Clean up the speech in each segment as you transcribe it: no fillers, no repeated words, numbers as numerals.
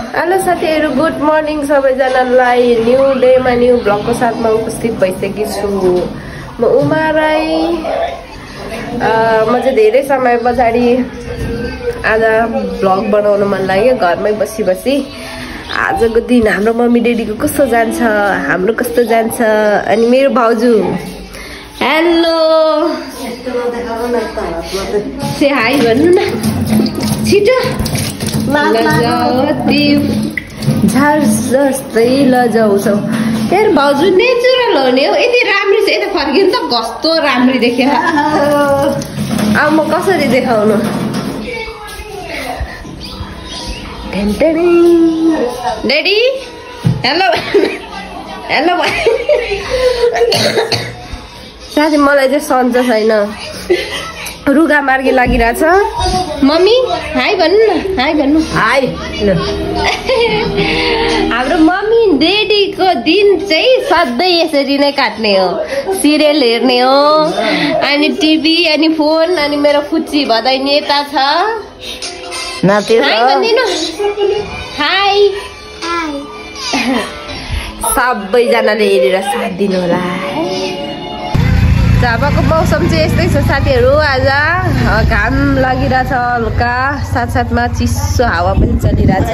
Hello साथीहरु, good morning सबैजनालाई। New डेमा न्यू ब्लगको साथमा उपस्थित भइसकेकी छु। म उमा राई। म चाहिँ धेरै समय पछाडि आज ब्लग बनाउन मन लाग्यो घरमै बसी बसी। आजको दिन हाम्रो मम्मी डेडीको कस्तो जान्छ, हाम्रो कस्तो जान्छ, अनि मेरो भाउजू। हेलो से हाई भन्नु न छिटो। झार जस्तै लजाउँछौ तेरो भाउजू नेचुरल हो नि हौ। यति राम्री छ, यता फर्किनु त कस्तो राम्री देख्यो। अब म कसरी देखाउनु? डेडी हेलो हेलो साथी, मलाई चाहिँ सन्च छैन, रुगा मार्गी लागिरहेछ। मम्मी हाई भन्नु न, हाई भन्नु। हाई। हाम्रो मम्मी डेडीको दिन चाहिँ सधैँ यसरी नै काट्ने हो। सिरियल हेर्ने हो, अनि टिभी, अनि फोन, अनि मेरो फुच्ची भदैनी यता छ। हाई भनिदिनु। हाई। सबैजनाले हेरेर साथ दिनु होला। झापाको मौसम चाहिँ यस्तै छ साथीहरू। आज घाम लागिरहेछ हल्का, साथसाथमा चिसो हावा पनि चलिरहेछ।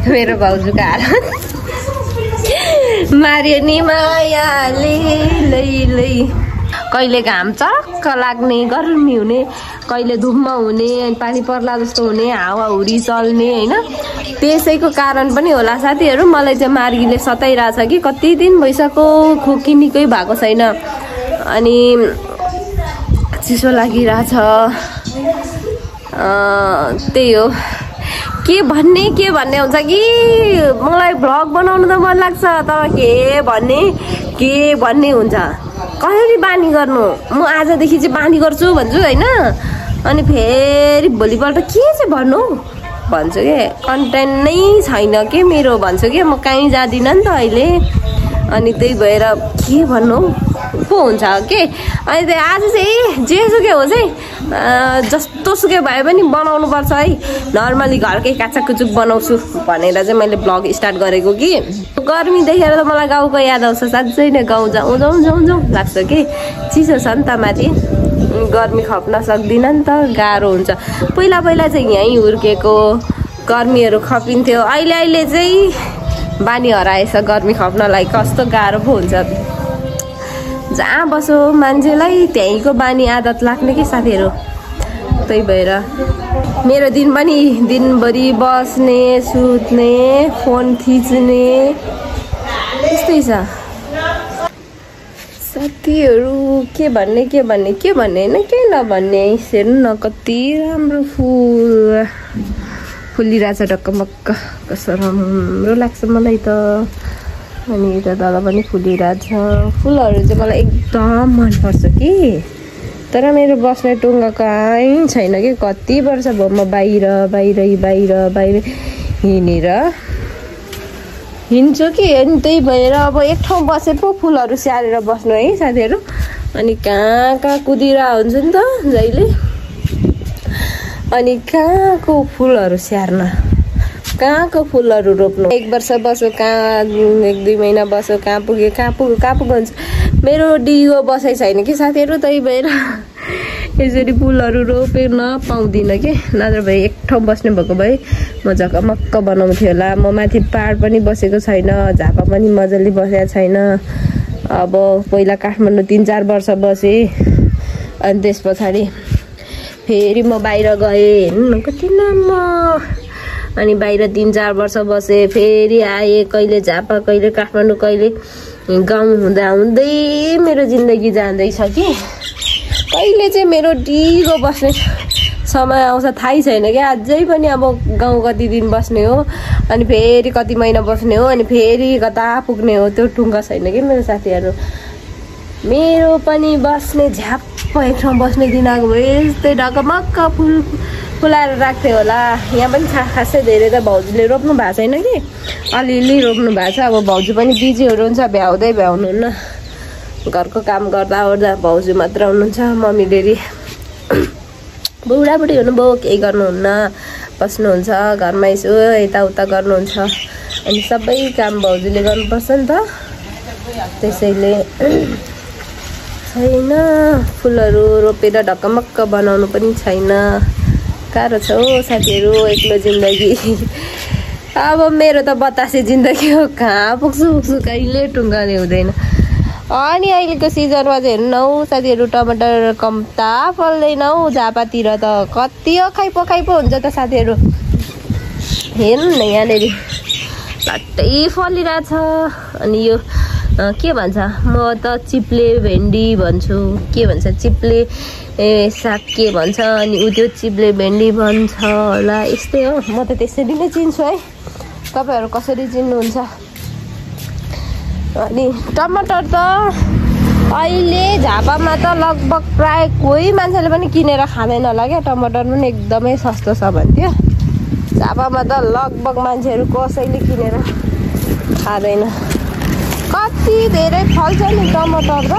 मेरो भाउजूको हालत मार्यो नि मायाले लै। कहिले घाम चक्क लाग्ने, गर्मी हुने, कहिले धुम्म हुने, पानी पर्ला जस्तो हुने, हावाहुरी चल्ने होइन। त्यसैको कारण पनि होला साथीहरू। मलाई चाहिँ मार्गीले सताइरहेछ कि कति दिन भइसक्यो, खोकी निकै भएको छैन, अनि चिसो लागिरहेछ। त्यही हो, के भन्ने हुन्छ कि मलाई भ्लग बनाउनु त मन लाग्छ, तर के भन्ने हुन्छ। कसरी बानी गर्नु? म आजदेखि चाहिँ बानी गर्छु भन्छु होइन, अनि फेरि भोलिपल्ट के चाहिँ भन्नु भन्छु के, कन्टेन्ट नै छैन के मेरो भन्छु कि। म कहीँ जाँदिनँ नि त अहिले, अनि त्यही भएर के भन्नु पो हुन्छ के। अनि त्यही आज चाहिँ जेसुकै होस् है, जस्तो सुकै भए पनि बनाउनु पर्छ है। नर्मली घरकै काचाकुचुक बनाउँछु भनेर चाहिँ मैले ब्लग स्टार्ट गरेको कि। गर्मी देखेर त मलाई गाउँको याद आउँछ, साँच्चै नै गाउँ जाउँ लाग्छ कि। चिसो छ नि त माथि, गर्मी खप्न सक्दिनँ नि त, गाह्रो हुन्छ। पहिला चाहिँ यहीँ हुर्केको, गर्मीहरू खपिन्थ्यो। अहिले चाहिँ बानी हराएछ गर्मी खप्नलाई, कस्तो गाह्रो पो हुन्छ। जहाँ बसो मान्छेलाई त्यहीँको बानी आदत लाग्ने कि साथीहरू। त्यही भएर मेरो दिन पनि दिनभरि बस्ने, सुत्ने, फोन थिच्ने त्यस्तै छ साथीहरू। के भन्ने होइन, के नभन्ने। हेर्नु न कति राम्रो फुलिरहेछ ढक्कमक्क, कस्तो राम्रो लाग्छ मलाई त। अनि यता तल पनि फुलिरहेछ। फुलहरू चाहिँ मलाई एकदम मनपर्छ कि, तर मेरो बस्ने टुङ्गा कहीँ छैन कि। कति वर्ष भयो म बाहिर हिँड्छु कि। अनि त्यही भएर अब एक ठाउँ बसे पो फुलहरू स्याहारेर बस्नु है साथीहरू। अनि कहाँ कुदिरहेको हुन्छु नि त जहिले, अनि कहाँको फुलहरू स्याहार्न, कहाँको फुलहरू रोप्नु। एक वर्ष बस्यो कहाँ, 1-2 महिना बस्यो कहाँ पुग्यो हुन्छ। मेरो डिगो बसाइ छैन कि साथीहरू, त्यही भएर यसरी फुलहरू रोपेन पाउँदिनँ कि। नत्र भए एक ठाउँ बस्ने भएको भए म झकमक्क बनाउँथेँ होला। म माथि पहाड पनि बसेको छैन, झापा पनि मजाले बसेको छैन। अब पहिला काठमाडौँ 3-4 वर्ष बसेँ, अनि त्यस पछाडि फेरि म बाहिर गएँ। हेर्नु कति लामो, अनि बाहिर 3-4 वर्ष बसेँ, फेरि आएँ। कहिले झापा, कहिले काठमाडौँ, कहिले गाउँ हुँदै मेरो जिन्दगी जाँदैछ कि। कहिले चाहिँ मेरो डिगो बस्ने समय आउँछ थाहै छैन क्या। अझै पनि अब गाउँ कति दिन बस्ने हो, अनि फेरि कति महिना बस्ने हो, अनि फेरि कता पुग्ने हो, त्यो टुङ्गा छैन कि मेरो साथीहरू। मेरो पनि बस्ने झ्याप्प एक ठाउँ बस्ने दिन आएको भए यस्तै ढकमक्क फुलाएर राख्थेँ होला। यहाँ पनि खासै धेरै त भाउजूले रोप्नु भएको छैन कि, अलिअलि रोप्नु भएको छ। अब भाउजू पनि बिजीहरू हुन्छ, भ्याउनुहुन्न। घरको काम गर्दा ओर्दा भाउजू मात्र हुनुहुन्छ, मम्मी डेडी बुढाबुढी हुनुभयो, केही गर्नुहुन्न, बस्नुहुन्छ घरमा, यसो यताउता गर्नुहुन्छ। अनि सबै काम भाउजूले गर्नुपर्छ नि त, त्यसैले छैन। फुलहरू रोपेर ढकमक्क बनाउनु पनि छैन। गाह्रो छ हो साथीहरू एक्लो जिन्दगी। अब मेरो त बतासे जिन्दगी हो, कहाँ पुग्छु कहिले टुङ्गाउने हुँदैन। अनि अहिलेको सिजनमा चाहिँ हेर्नु हौ साथीहरू, टमाटर कम्ता फल्दैन हौ। झापातिर त कति खाइपो हुन्छ त साथीहरू। हेर्नु न यहाँनिर लाट्टै फलिरहेछ। अनि यो के भन्छ, म त चिप्ले भेन्डी भन्छु, के भन्छ चिप्ले साग के भन्छ, अनि उ त्यो चिप्ले भेन्डी भन्छ होला, यस्तै हो। म त त्यसरी नै चिन्छु है, तपाईँहरू कसरी चिन्नुहुन्छ? अनि टमाटर त अहिले झापामा त लगभग प्राय कोही मान्छेले पनि किनेर खाँदैन होला क्या। टमाटर पनि एकदमै सस्तो छ भन्थ्यो झापामा त, लगभग मान्छेहरू कसैले किनेर खाँदैन। कति धेरै फल्छ नि टमाटर त।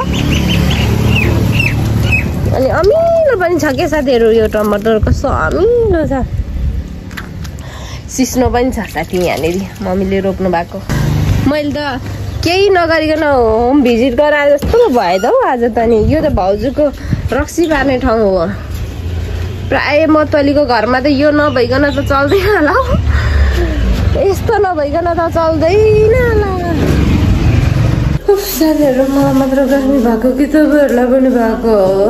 अनि अमिलो पनि छ क्या साथीहरू, यो टमाटर कस्तो अमिलो छ। सिस्नो पनि छ साथी यहाँनिर, मम्मीले रोप्नु भएको। मैले त केही नगरिकन होम भिजिट गराए जस्तो भयो त हौ आज त। नि यो त भाउजूको रक्सी पार्ने ठाउँ हो। प्राय मतलीको घरमा त यो नभइकन त चल्दैन होला हौ, यस्तो नभइकन त चल्दैन होला। साथीहरू मलाई मात्र गर्मी भएको कि तपाईँहरूलाई पनि भएको हो?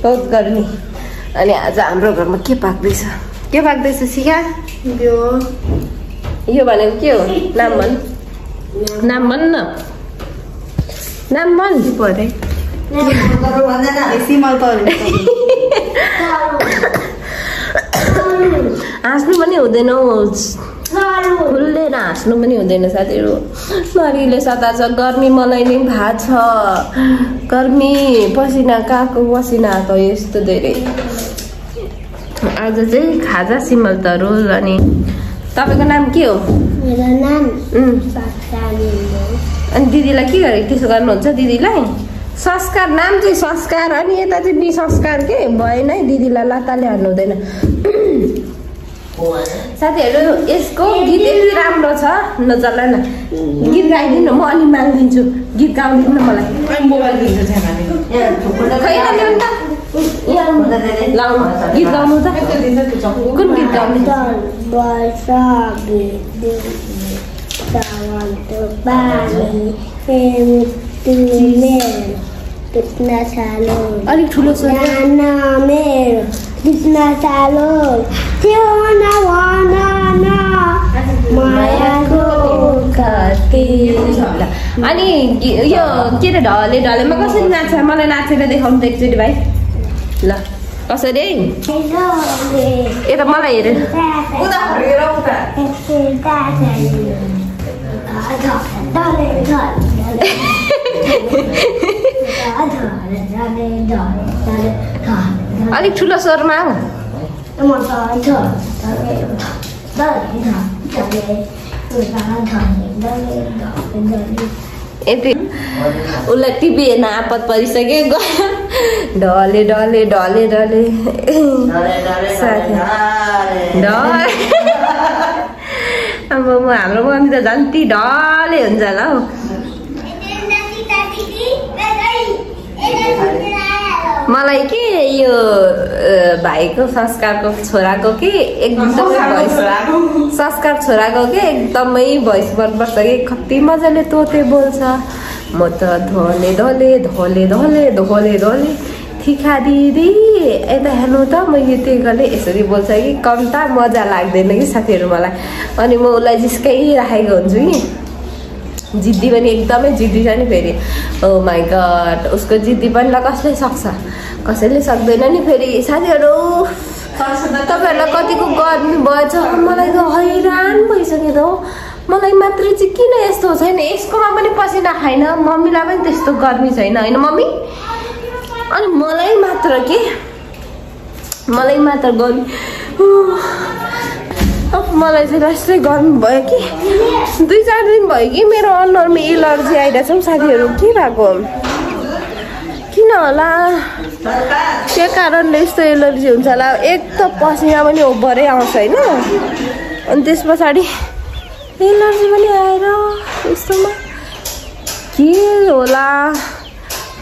बहुत गर्मी। अनि आज हाम्रो घरमा के पाक्दैछ सिका? यो भनेको के हो? नाम भन् न, नाम भन् परे। हाँस्नु पनि हुँदैन हौ, खुल्लेर हाँस्नु पनि हुँदैन साथीहरू। मरिले सताछ, गर्मी मलाई नै थाहा छ। गर्मी पसिना कहाँको पसिना आएको यस्तो धेरै। आज चाहिँ खाजा सिमल तरुल। अनि तपाईँको नाम के हो? मेरो नाम अनि दिदीलाई के गरेको त्यसो गर्नुहुन्छ? दिदीलाई संस्कार, नाम चाहिँ संस्कार, अनि यता चाहिँ विसंस्कार के भएन है। दिदीलाई लाताले हाल्नु हुँदैन। साथीहरू यसको गीत यति राम्रो छ, नचला न गीत गाइदिनु, म अलि मागिदिन्छु। गीत गाउदिनु न मलाई। गीत गाउनु त, कुन गीत गाउनु? अलिक ठुलो अनि यो के अरे ढले ढलेमा कसरी नाच्छ? मलाई नाचेर देखाउनु त एकचोटि भाइ। ल कसरी है? यता मलाई हेरेर अलिक ठुलो स्वरमा आऊ। यति उसलाई टिभी हेर्न आपत परिसक्यो। ढले ढले ढले ढले अब हाम्रो मम्मी त झन् ती ढले हुन्छ होला हौ। मलाई के यो भाइको संस्कारको छोराको के एकदमै संस्कार छोराको के एकदमै भोइस मनपर्छ कि कति मजाले तोते बोल्छ। म त धोले धोले धोले धोले धोले धोले थिखा दिदी यता हेर्नु त म यो त्यही गरेँ यसरी बोल्छ कि कम्ता मजा लाग्दैन कि साथीहरू मलाई। अनि म उसलाई जिस्काइराखेको हुन्छु कि जिद्दी पनि एकदमै जिद्दी छ नि फेरि। ओ माई गड, उसको जिद्दी पनि ल कसले सक्छ, कसैले सक्दैन नि फेरि। साथीहरू तपाईँहरूलाई कतिको गर्मी भएछ, मलाई त हैरान भइसक्यो त हौ। मलाई मात्रै चाहिँ किन यस्तो छैन, यसकोमा पनि पसिना खाइन, मम्मीलाई पनि त्यस्तो गर्मी छैन होइन मम्मी? अनि मलाई मात्र के, मलाई मात्र गर्मी, मलाई चाहिँ लास्टै गर्मी भयो कि 2-4 दिन भयो कि मेरो अनुहारमा एलर्जी आइरहेछ हौ साथीहरू। के भएको किन होला? के कारणले यस्तो एलर्जी हुन्छ होला एक त पसिना पनि ओभरै आउँछ होइन अनि त्यस पछाडि एलर्जी पनि आएर यस्तोमा के होला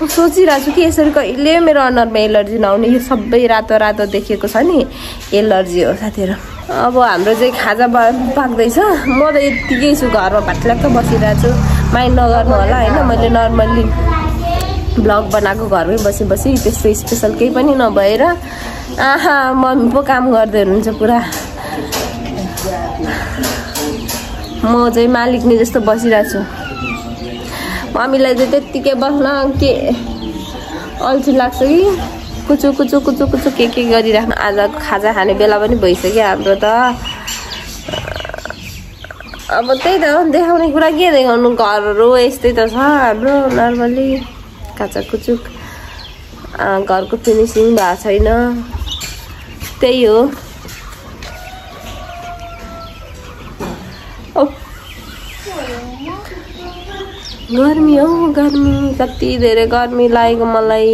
सोचिरहेको छु कि यसरी कहिले मेरो अनुहारमा एलर्जी नआउने यो सबै रातो रातो देखेको छ नि एलर्जी हो साथीहरू अब हाम्रो चाहिँ खाजा पाक्दैछ म त यत्तिकै छु घरमा भाटलाक्क बसिरहेको छु माइन्ड नगर्नु होला होइन मैले नर्मल्ली ब्लग बनाएको घरमै बसी बसी त्यस्तो स्पेसल केही पनि नभएर आहा मम्मी पो काम गर्दै हुनुहुन्छ पुरा म चाहिँ मालिकनी जस्तो बसिरहेको छु मम्मीलाई चाहिँ त्यत्तिकै बस्न के अल्छी लाग्छ कि कुचु कुचु कुचु कुचु के गरिराख्नु आज खाजा खाने बेला पनि भइसक्यो हाम्रो त अब त्यही त देखाउने कुरा के देखाउनु घरहरू यस्तै त छ हाम्रो नर्मली काचाकुचुक घरको फिनिसिङ भएको छैन त्यही हो गर्मी हो गर्मी कति धेरै गर्मी लागेको मलाई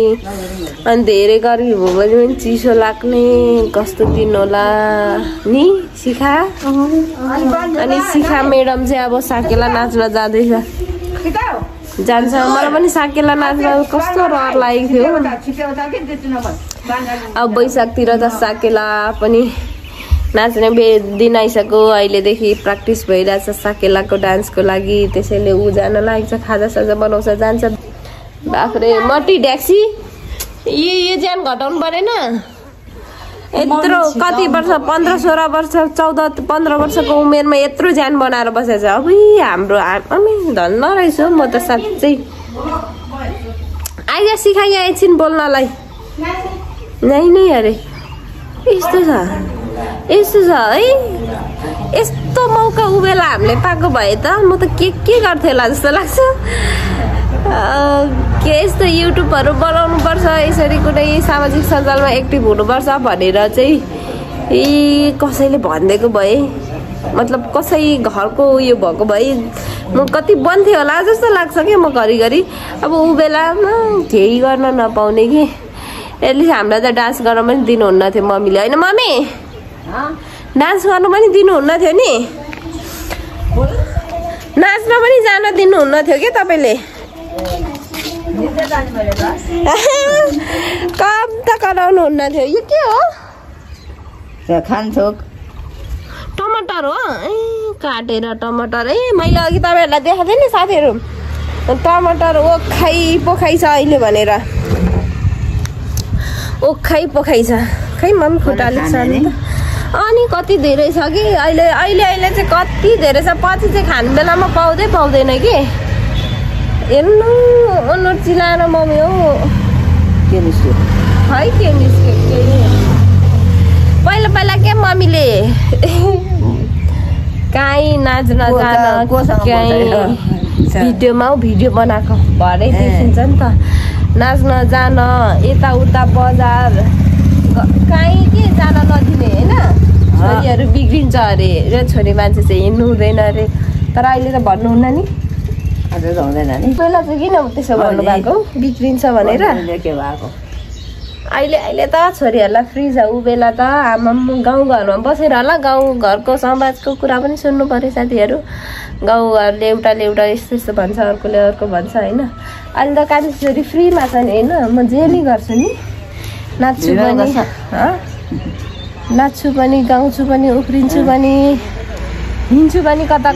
अनि धेरै गर्मी भयो भने पनि चिसो लाग्ने कस्तो दिन होला नि शिखा अनि शिखा म्याडम चाहिँ अब साकेला नाच्न जाँदैछ जान्छ मलाई पनि साकेला नाच्न कस्तो रहर लागेको थियो अब वैशाखतिर त साकेला पनि नाच्ने दिन आइसक्यो अहिलेदेखि प्र्याक्टिस भइरहेछ साकेलाको डान्सको लागि त्यसैले ऊ जान लागेको छ खाजा साजा बनाउँछ जान्छ बाख्रे मटी ड्याक्सी यो ज्यान घटाउनु परेन यत्रो कति वर्ष 15-16 वर्ष 14-15 वर्षको उमेरमा यत्रो ज्यान बनाएर बसेछ अब हाम्रो हामी धन्न रहेछ म त साँच्चै आइज सिकाइ एकछिन बोल्नलाई नै अरे यस्तो छ है यस्तो मौका उबेला हामीले पाएको भए त म त के गर्थेँ होला जस्तो लाग्छ के यस्तो युट्युबहरू बनाउनु पर्छ यसरी कुनै सामाजिक सञ्जालमा एक्टिभ हुनुपर्छ भनेर चाहिँ कसैले भनिदिएको भए मतलब कसै घरको उयो भएको भए म कति बन्थेँ होला जस्तो लाग्छ कि म घरिघरि अब ऊ बेलामा केही गर्न नपाउने कि एटलिस्ट हामीलाई त डान्स गर्न पनि दिनुहुन्न थियो मम्मीले होइन मम्मी डान्स गर्नु पनि दिनुहुन्न थियो नि नाच्न पनि जान दिनुहुन्न थियो कि तपाईँले कम त कराउनुहुन्न थियो यो के हो खान्छोक टमाटर हो काटेर टमाटर मैले अघि तपाईँहरूलाई देखाएको थिएँ नि साथीहरू टमाटर ओखाइ पोखाइ छ अहिले भनेर ओखाइ पोखाइ छ खै मम्मी खुट्टा अलिक सानो अनि कति धेरै छ कि अहिले चाहिँ कति धेरै छ पछि चाहिँ खाने बेलामा पाउँदैन कि हेर्नु अनुहार चिलाएर मम्मी हो के निस्क्यो है के निस्क्यो पहिला के मम्मीले काहीँ नाच्न जान भिडियो बनाएको भरे देखिन्छ नि त नाच्न जान यताउता बजार काहीँ के जान नदिने होइन छोरीहरू बिग्रिन्छ अरे र छोरी मान्छे चाहिँ हिँड्नु हुँदैन अरे तर अहिले त भन्नुहुन्न नि अझै त हुँदैन नि पहिला चाहिँ किन त्यसो भन्नुभएको बिग्रिन्छ भनेर के भएको अहिले त छोरीहरूलाई फ्री छ ऊ बेला त आमा गाउँघरमा बसेर होला गाउँघरको समाजको कुरा पनि सुन्नु पर्यो साथीहरू गाउँघरले एउटाले एउटा यस्तो भन्छ अर्कोले अर्को भन्छ होइन अहिले त कान्छी छोरी फ्रीमा छ नि होइन म जे नि गर्छु नि नाच्छु पनि गाउँछु पनि उफ्रिन्छु पनि हिँड्छु पनि कता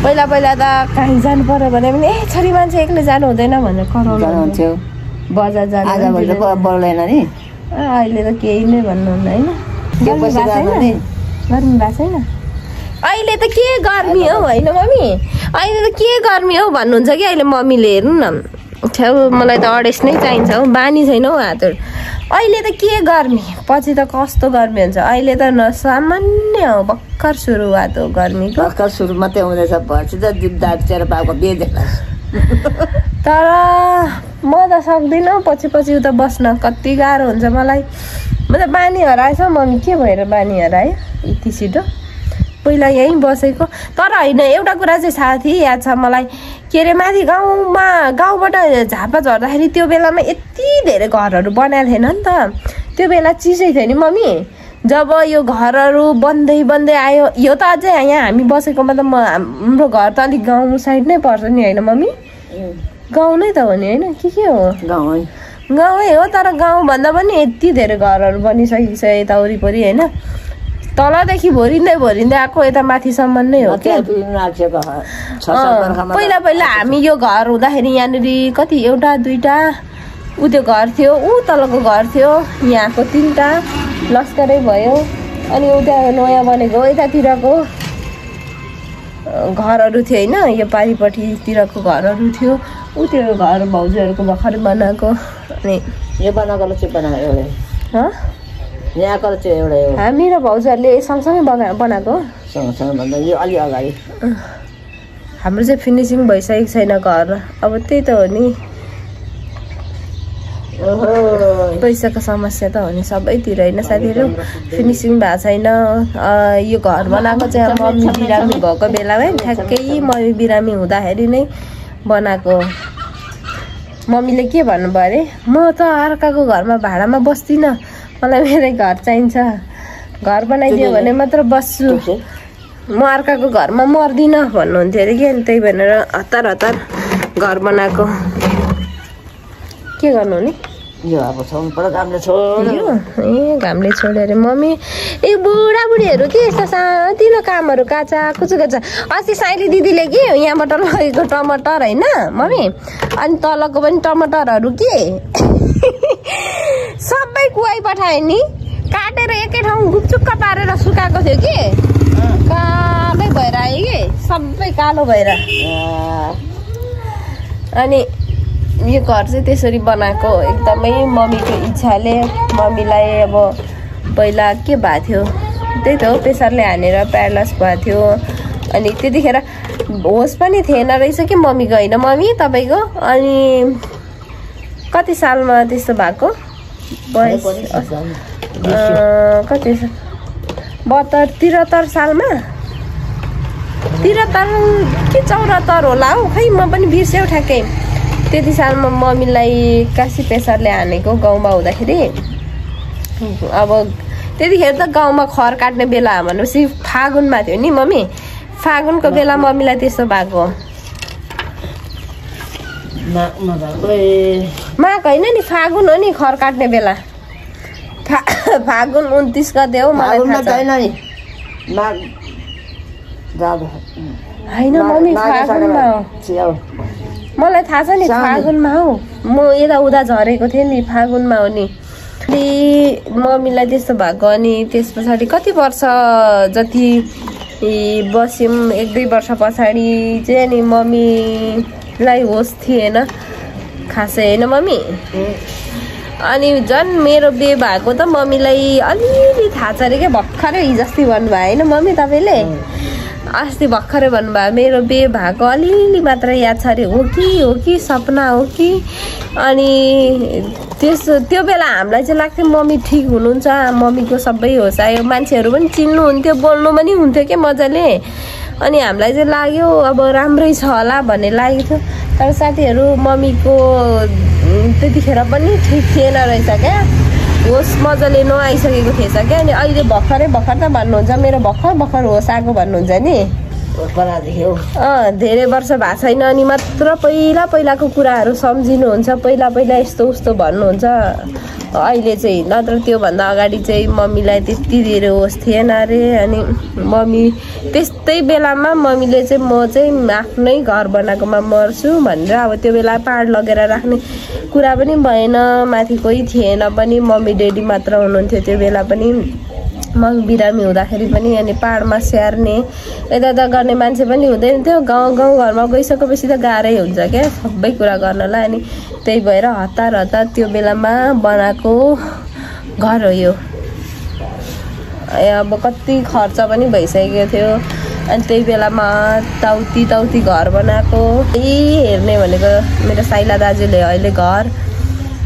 पहिला त कहीँ जानु पर्यो भने पनि छोरी मान्छे एक्लै जानु हुँदैन भनेर कराउनुहुन्थ्यो बजार जानु बोल्दैन नि अहिले त केही नै भन्नुहुन्न होइन गर्नु भएको छैन अहिले त के गर्मी हो होइन मम्मी अहिले त के गर्मी हो भन्नुहुन्छ कि अहिले मम्मीले हेर्नु न छेउ मलाई त अडेस नै चाहिन्छ हौ बानी छैन हौ हातहरू अहिले त के गर्मी पछि त कस्तो गर्मी हुन्छ अहिले त सामान्य हो भर्खर सुरुवात हो गर्मीको भर्खर सुरु मात्रै हुँदैछ पछि त दाँचेर पाएको बेदेला तर म त सक्दिनँ पछि उता बस्न कति गाह्रो हुन्छ मलाई म त बानी हराएछ मम्मी के भएर बानी हरायो यति छिटो पहिला यहीँ बसेको तर होइन एउटा कुरा चाहिँ साथी याद छ मलाई के अरे माथि गाउँबाट झापा झर्दाखेरि त्यो बेलामा यति धेरै घरहरू बनाएको थिएन नि त। त्यो बेला चिसै थियो नि मम्मी। जब यो घरहरू बन्दै बन्दै आयो, यो त अझै यहाँ हामी बसेकोमा त हाम्रो घर त अलिक गाउँ साइड नै पर्छ नि होइन मम्मी? गाउँ नै त हो नि होइन? के हो? गाउँै हो, तर गाउँभन्दा पनि यति धेरै घरहरू बनिसकेको छ यता वरिपरि होइन। तलदेखि भोरिँदै आएको यता माथिसम्म नै हो क्या। पहिला पहिला हामी यो घर हुँदाखेरि यहाँनिर कति एउटा दुईटा ऊ त्यो घर थियो, ऊ तलको घर थियो, यहाँको 3टा लस्करै भयो। अनि उता नयाँ बनेको यतातिरको घरहरू थियो होइन, यो पारिपट्टितिरको घरहरू थियो। ऊ त्यो घर भाउजूहरूको भर्खरै बनाएको। अनि यो बनाएको चाहिँ बनाएको यहाँको चाहिँ एउटा हो। हामी र भाउजूहरूले सँगसँगै बनाएको। सँगसँगै भन्दा यो अलि अगाडि। हाम्रो चाहिँ फिनिसिङ भइसकेको छैन घर। अब त्यही त हो नि, पैसाको समस्या त हो नि सबैतिर होइन साथीहरू। फिनिसिङ भएको छैन। यो घर बनाएको चाहिँ मम्मी बिरामी भएको बेलामै ठ्याक्कै मम्मी बिरामी हुँदाखेरि नै बनाएको। मम्मीले के भन्नुभयो अरे, म त अर्काको घरमा भाडामा बस्दिनँ, मलाई मेरै घर चाहिन्छ, घर बनाइदियो भने मात्र बस्छु, म अर्काको घरमा मर्दिनँ भन्नुहुन्थ्यो अरे कि। अनि त्यही भनेर हतार घर बनाएको। के गर्नु नि यो अब छोड्नु पर्यो, घामले छोड्यो। घामले छोड्यो अरे मम्मी। ए बुढाबुढीहरू के यस्तो सानो कामहरू काचा कुचो गर्छ। अस्ति साइली दिदीले कि यहाँबाट लगेको टमाटर होइन मम्मी, अनि तलको पनि टमाटरहरू के सबै कुवाई पठायो नि, काटेर एकै ठाउँ गुपचुक्क पारेर सुकाएको थियो कि, कालै भएर आयो कि, सबै कालो भएर। अनि यो घर चाहिँ त्यसरी बनाएको एकदमै मम्मीको इच्छाले। मम्मीलाई अब पहिला के भएको थियो, त्यही त हो, प्रेसरले हानेर प्यारालाइज भएको थियो। अनि त्यतिखेर होस पनि थिएन रहेछ कि मम्मीको होइन मम्मी तपाईँको। अनि कति सालमा त्यस्तो भएको? कति 72-73 सालमा, 73 कि 74 होला हौ, खै म पनि बिर्सेँ ठ्याक्कै। त्यति सालमा मम्मीलाई काशी प्रेसरले हानेको गाउँमा हुँदाखेरि। अब त्यतिखेर त गाउँमा खर काट्ने बेला भनेपछि फागुनमा थियो नि मम्मी। फागुनको बेला मम्मीलाई त्यस्तो भएको। माघ होइन नि, फागुन हो नि खर काट्ने बेला। फागुन 29 गते हो। मलाई होइन मम्मी फागुनमा हो, मलाई थाहा छ नि फागुनमा हो। म यता उता झरेको थिएँ नि, फागुनमा हो नि। मम्मीलाई त्यस्तो भएको। अनि त्यस पछाडि कति वर्ष जति बस्यौँ, 1-2 वर्ष पछाडि चाहिँ अनि मम्मीलाई होस थिएन खासै होइन मम्मी। अनि झन् मेरो बिहे भएको त मम्मीलाई अलिअलि थाहा छ अरे क्या, भर्खरै हिजोअस्ति भन्नुभयो होइन मम्मी तपाईँले? अस्ति भर्खरै भन्नुभयो मेरो बिहे भएको अलिअलि मात्र याद छ अरे। हो कि सपना हो कि? अनि त्यो बेला हामीलाई चाहिँ लाग्थ्यो मम्मी ठिक हुनुहुन्छ, मम्मीको सबै होस आयो, मान्छेहरू पनि चिन्नुहुन्थ्यो, बोल्नु पनि हुन्थ्यो क्या मजाले। अनि हामीलाई चाहिँ लाग्यो अब राम्रै छ होला भन्ने लागेको थियो। तर साथीहरू मम्मीको त्यतिखेर पनि ठिक थिएन रहेछ क्या, होस मजाले नआइसकेको थिएछ क्या। अनि अहिले भर्खर त भन्नुहुन्छ मेरो भर्खर होस आएको भन्नुहुन्छ नि। धेरै वर्ष भएको छैन अनि मात्र पहिलाको कुराहरू सम्झिनुहुन्छ, पहिला यस्तो उस्तो भन्नुहुन्छ अहिले चाहिँ। नत्र त्योभन्दा अगाडि चाहिँ मम्मीलाई त्यति धेरै होस थिएन अरे। अनि मम्मी त्यस्तै बेलामा मम्मीले चाहिँ म चाहिँ आफ्नै घर बनाएकोमा मर्छु भनेर, अब त्यो बेला पाहाड लगेर राख्ने कुरा पनि भएन, माथि कोही थिएन पनि, मम्मी ड्याडी मात्र हुनुहुन्थ्यो त्यो बेला पनि। मम्मी बिरामी हुँदाखेरि पनि अनि पाहाडमा स्याहार्ने यता गर्ने मान्छे पनि हुँदैन थियो। गाउँ घरमा गइसकेपछि त गाह्रै हुन्छ क्या सबै कुरा गर्नलाई। अनि त्यही भएर हतार त्यो बेलामा बनाएको घर हो यो। अब कति खर्च पनि भइसकेको थियो। अनि त्यही बेलामा ताउती घर बनाएको। हेर्ने भनेको मेरो साइला दाजुले अहिले घर।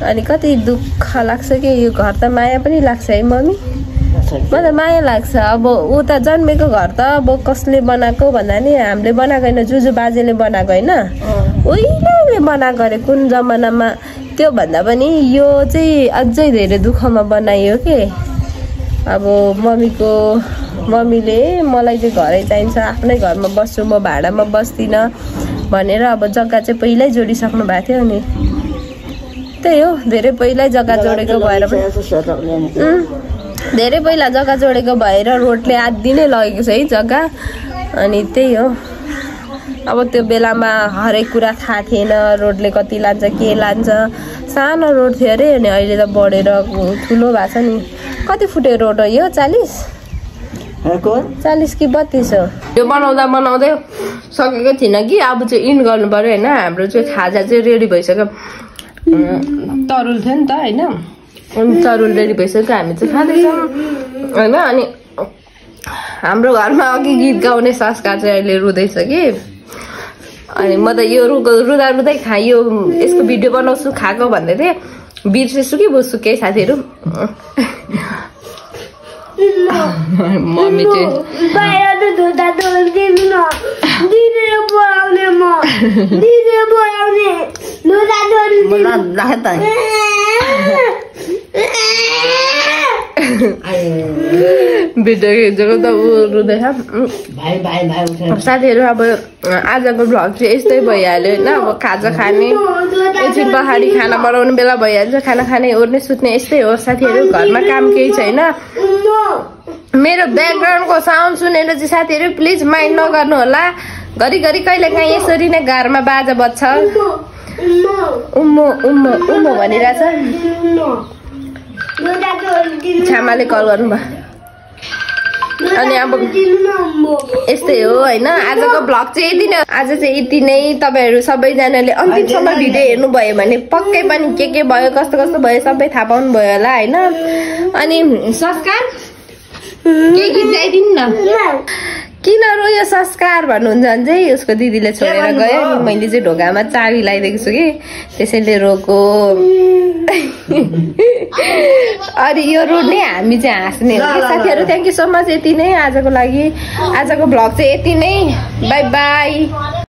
अनि कति दुःख लाग्छ कि यो घर त माया पनि लाग्छ है मम्मी। मलाई माया लाग्छ। अब उता जन्मेको घर त अब कसले बनाएको भन्दा नि हामीले बनाएको होइन, जुजु बाजेले बनाएको होइन, उहिले बनाएको अरे कुन जमानामा। त्यो भन्दा पनि यो चाहिँ अझै धेरै दुःखमा बनाइयो के। अब मम्मीले मलाई चाहिँ घरै चाहिन्छ, आफ्नै घरमा बस्छु, म भाडामा बस्दिनँ भनेर अब जग्गा चाहिँ पहिल्यै जोडिसक्नु भएको थियो नि। त्यही हो, धेरै पहिल्यै जग्गा जोडेको भएर धेरै पहिला जग्गा जोडेको भएर रोडले आदि नै लगेको छ है जग्गा। अनि त्यही हो, अब त्यो बेलामा हरेक कुरा थाहा थिएन, रोडले कति लान्छ के लान्छ, सानो रोड थियो अरे। अनि अहिले त बढेर ठुलो भएको छ नि। कति फुटे रोड हो यो? 40 कि 32 हो। यो बनाउँदै सकेको थिएन कि, अब चाहिँ इन गर्नु पर्यो होइन। हाम्रो चाहिँ खाजा चाहिँ रेडी भइसक्यो, तरुल थियो नि त होइन, अनि तरुल रेडी भइसक्यो, हामी चाहिँ खाँदैछौँ होइन। अनि हाम्रो घरमा अघि गीत गाउने संस्कार चाहिँ अहिले रुँदैछ कि। अनि म त यो रुँदै खाएँ, यो यसको भिडियो बनाउँछु खाएको भन्दै थिएँ, बिर्सेछु कि बुझ्छु केही साथीहरू। मम्मी चाहिँ भिडियो खिचेको त ऊ रुँदैछ। साथीहरू अब आजको भ्लग चाहिँ यस्तै भइहाल्यो होइन। अब खाजा खाने, एकछिन पहाडी खाना बनाउने बेला भइहाल्छ, खाना खाने ओर्ने सुत्ने यस्तै हो साथीहरू। घरमा काम केही छैन। मेरो ब्याकग्राउन्डको साउन्ड सुनेर चाहिँ साथीहरू प्लिज माइन्ड नगर्नु होला। घरिघरि कहिलेकाहीँ यसरी नै घरमा बाजा बज्छ। उम्मो उम्मो उम्मो भनिरहेछ। छामाले कल गर्नुभयो। अनि अब यस्तै हो होइन। आजको भ्लग चाहिँ यति नै। आज चाहिँ यति नै। तपाईँहरू सबैजनाले अन्तिमसम्म भिडियो हेर्नुभयो भने पक्कै पनि के भयो, कस्तो कस्तो भयो सबै थाहा पाउनु भयो होला होइन। अनि संस्कार के गीत गाइदिनु न। किन रोयो संस्कार भन्नुहुन्छ भने चाहिँ उसको दिदीले छोडेर गयो अनि मैले चाहिँ ढोकामा चाबी लगाइदिएको छु कि, त्यसैले रोको। अनि यो रोड्ने हामी चाहिँ हाँस्ने हो साथीहरू। Thank you so much. यति नै आजको लागि। आजको भ्लग चाहिँ यति नै। By by.